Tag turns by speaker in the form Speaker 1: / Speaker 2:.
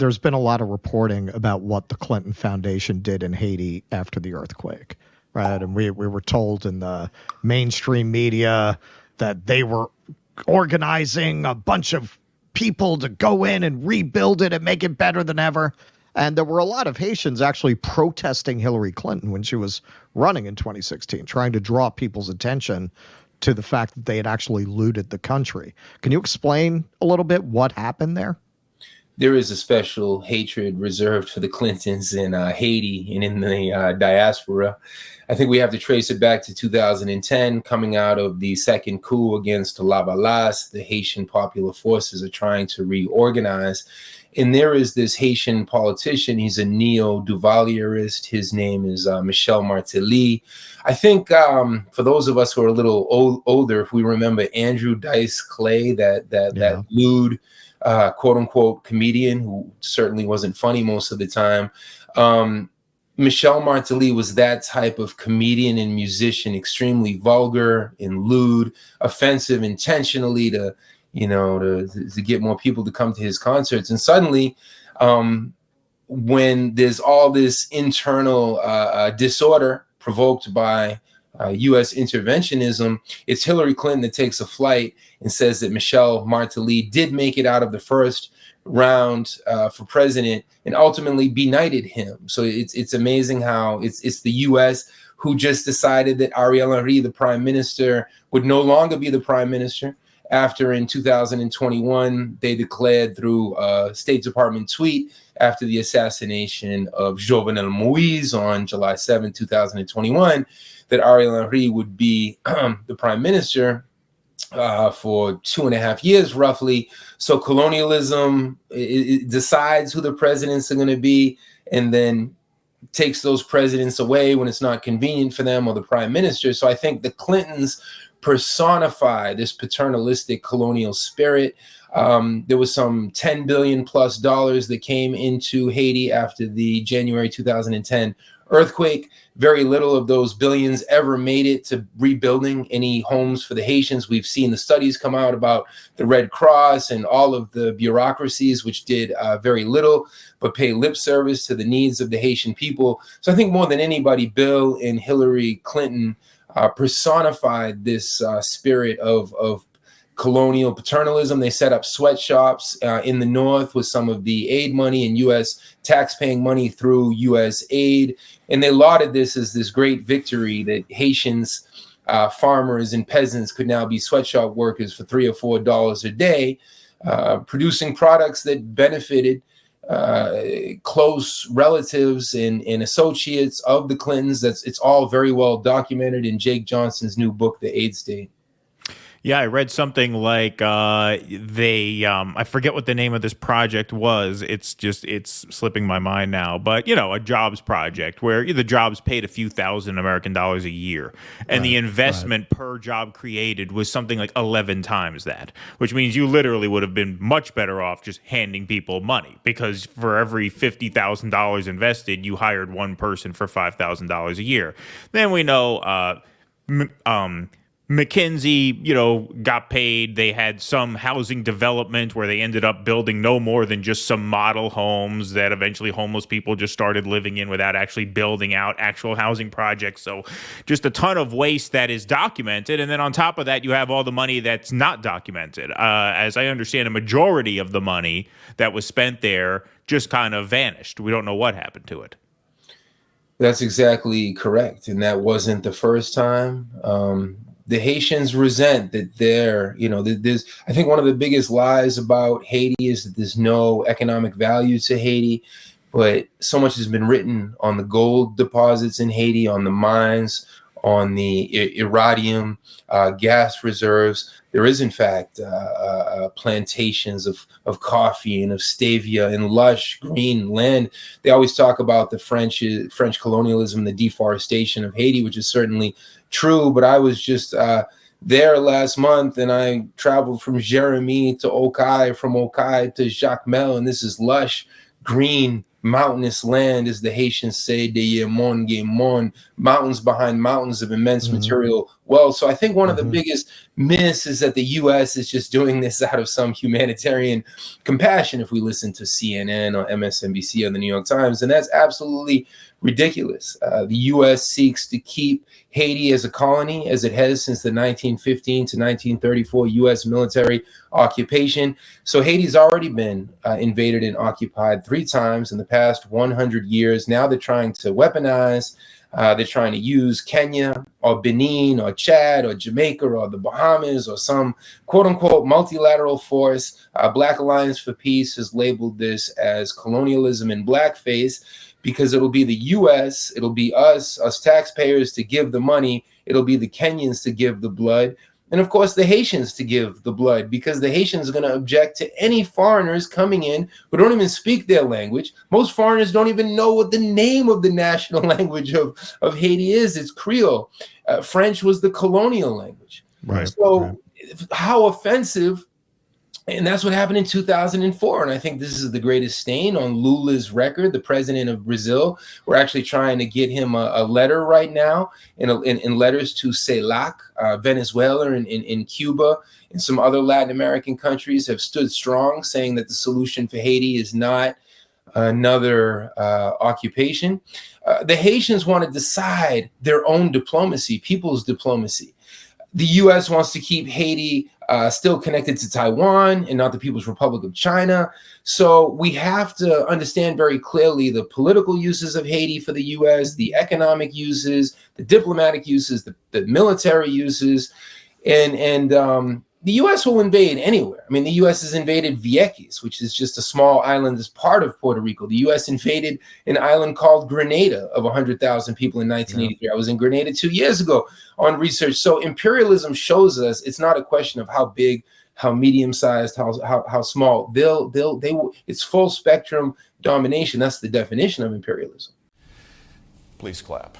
Speaker 1: there's been a lot of reporting about what the Clinton Foundation did in Haiti after the earthquake, right? And we were told in the mainstream media that they were organizing a bunch of people to go in and rebuild it and make it better than ever. And there were a lot of Haitians actually protesting Hillary Clinton when she was running in 2016, trying to draw people's attention to the fact that they had actually looted the country. Can you explain a little bit what happened there?
Speaker 2: There is a special hatred reserved for the Clintons in Haiti and in the diaspora. I think we have to trace it back to 2010, coming out of the second coup against Lavalas. The Haitian Popular Forces are trying to reorganize. And there is this Haitian politician. He's a neo-Duvalierist. His name is Michel Martelly. I think for those of us who are a little older, if we remember Andrew Dice Clay, that lewd, quote unquote, comedian who certainly wasn't funny most of the time. Michel Martelly was that type of comedian and musician, extremely vulgar and lewd, offensive intentionally to get more people to come to his concerts. And suddenly, when there's all this internal disorder provoked by U.S. interventionism, it's Hillary Clinton that takes a flight and says that Michel Martelly did make it out of the first round for president and ultimately benighted him. So it's amazing how it's the U.S. who just decided that Ariel Henry, the prime minister, would no longer be the prime minister after in 2021 they declared through a State Department tweet after the assassination of Jovenel Moïse on July 7, 2021, that Ariel Henry would be the prime minister for 2.5 years, roughly. So colonialism it decides who the presidents are going to be and then takes those presidents away when it's not convenient for them or the prime minister. So I think the Clintons personify this paternalistic colonial spirit. There was some $10 billion plus that came into Haiti after the January 2010 earthquake. Very little of those billions ever made it to rebuilding any homes for the Haitians. We've seen the studies come out about the Red Cross and all of the bureaucracies, which did very little but pay lip service to the needs of the Haitian people. So I think more than anybody, Bill and Hillary Clinton personified this spirit of colonial paternalism. They set up sweatshops in the North with some of the aid money and U.S. tax-paying money through U.S. aid. And they lauded this as this great victory that Haitians, farmers and peasants could now be sweatshop workers for $3 or $4 a day, producing products that benefited close relatives and associates of the Clintons. It's all very well documented in Jake Johnson's new book, The Aid State.
Speaker 3: Yeah, I read something like I forget what the name of this project was. It's slipping my mind now. But, a jobs project where the jobs paid a few thousand American dollars a year. And the investment per job created was something like 11 times that, which means you literally would have been much better off just handing people money, because for every $50,000 invested, you hired one person for $5,000 a year. Then we know McKinsey, got paid. They had some housing development where they ended up building no more than just some model homes that eventually homeless people just started living in without actually building out actual housing projects. So just a ton of waste that is documented. And then on top of that, you have all the money that's not documented. As I understand, a majority of the money that was spent there just kind of vanished. We don't know what happened to it.
Speaker 2: That's exactly correct. And that wasn't the first time. The Haitians resent that there's, I think one of the biggest lies about Haiti is that there's no economic value to Haiti, but so much has been written on the gold deposits in Haiti, on the mines, on the irradium gas reserves. There is, in fact, plantations of coffee and of stevia and lush green land. They always talk about the French colonialism, the deforestation of Haiti, which is certainly true. But I was just there last month, and I traveled from Jérémie to Okai, from Okai to Jacmel, and this is lush, green, mountainous land, as the Haitians say, de Yemon, mountains behind mountains of immense material well. So I think one of the biggest myths is that the U.S. is just doing this out of some humanitarian compassion, if we listen to CNN or MSNBC or the New York Times, and that's absolutely ridiculous. The U.S. seeks to keep Haiti as a colony, as it has since the 1915 to 1934 U.S. military occupation. So Haiti's already been invaded and occupied 3 times in the past 100 years. Now they're trying to weaponize. They're trying to use Kenya or Benin or Chad or Jamaica or the Bahamas or some quote unquote multilateral force. Black Alliance for Peace has labeled this as colonialism in blackface, because it'll be the U.S., it'll be us taxpayers to give the money, it'll be the Kenyans to give the blood, and of course the Haitians to give the blood, because the Haitians are going to object to any foreigners coming in who don't even speak their language. Most foreigners don't even know what the name of the national language of Haiti is. It's Creole. French was the colonial language.
Speaker 1: Right.
Speaker 2: So how offensive. And that's what happened in 2004. And I think this is the greatest stain on Lula's record, the president of Brazil. We're actually trying to get him a letter right now in letters to CELAC, Venezuela and Cuba and some other Latin American countries have stood strong, saying that the solution for Haiti is not another occupation. The Haitians want to decide their own diplomacy, people's diplomacy. The U.S. wants to keep Haiti still connected to Taiwan and not the People's Republic of China. So we have to understand very clearly the political uses of Haiti for the U.S., the economic uses, the diplomatic uses, the military uses, and the U.S. will invade anywhere. I mean, the U.S. has invaded Vieques, which is just a small island that's part of Puerto Rico. The U.S. invaded an island called Grenada of 100,000 people in 1983. I was in Grenada 2 years ago on research. So imperialism shows us it's not a question of how big, how medium-sized, how small. They will. It's full spectrum domination. That's the definition of imperialism.
Speaker 4: Please clap.